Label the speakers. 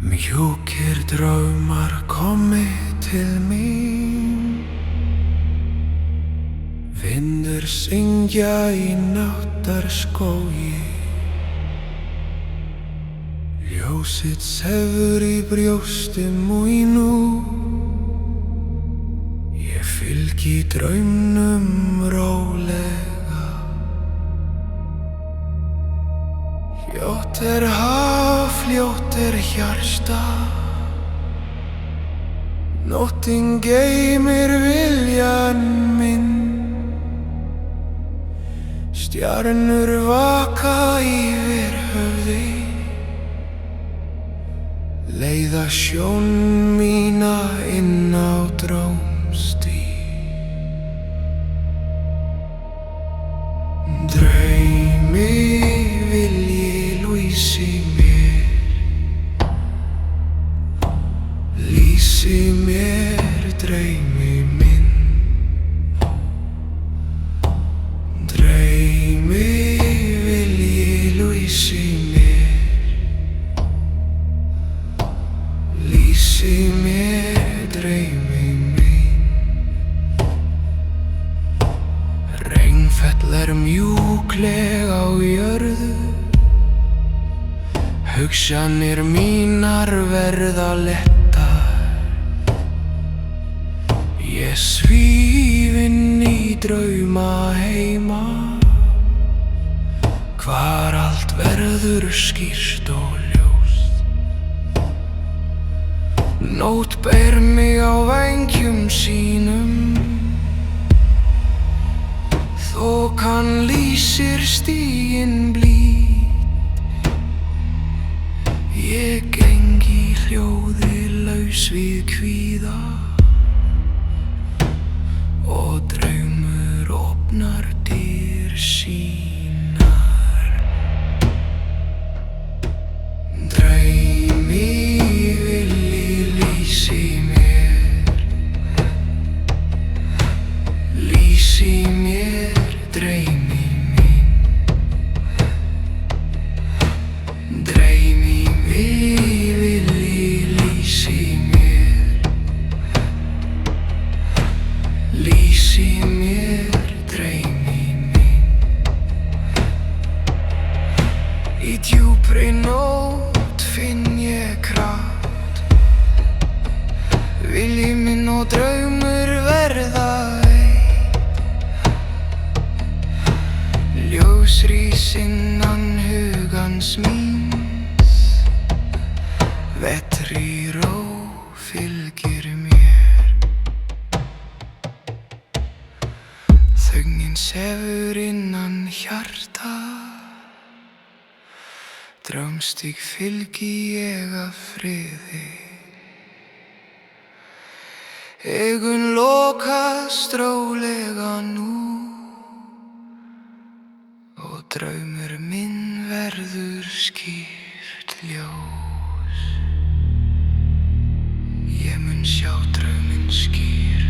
Speaker 1: Mjúkir draumar komi til mín, vindur syngja í náttarskógi. Ljósið sefur í brjósti mínu, ég fylgi draumnum rólega. Hljótt haf, hljótt hjarta, nóttin geymir viljan minn. Stjörnur vaka yfir höfði, leiða sjón mína inn á drómstíg. Draumi vilji lýsi mér, lýsi mér draumi minn. Draumi vilji lýsi mér, lýsi mér draumi minn. Regnfell mjúklega á jörðu, hugsanir mínar verða lettar. Ég svíf inn í drauma heima, hvar allt verður skýrt og ljóst. Nótt ber mig á vængjum sínum, þokan lýsir stíginn blítt. Ég geng í hljóði laus við kvíða, og draumur opnar dyr sínar. Draumi vilji lýsi mér, lýsi mér draumi minn. Draumi vilji lýsi mér, lýsi mér draumi minn. Í djúpri nótt finn ég kraft, vilji minn og draumur verða eitt. Ljós rís innan hugans míns, vetri ró fylgir mér. Þögnin sefur innan hjarta, draumstíg fylgi ég af friði. Augun lokast rólega nú, og draumur minn verður skýrt ljós. Ég mun sjá drauminn skýrt.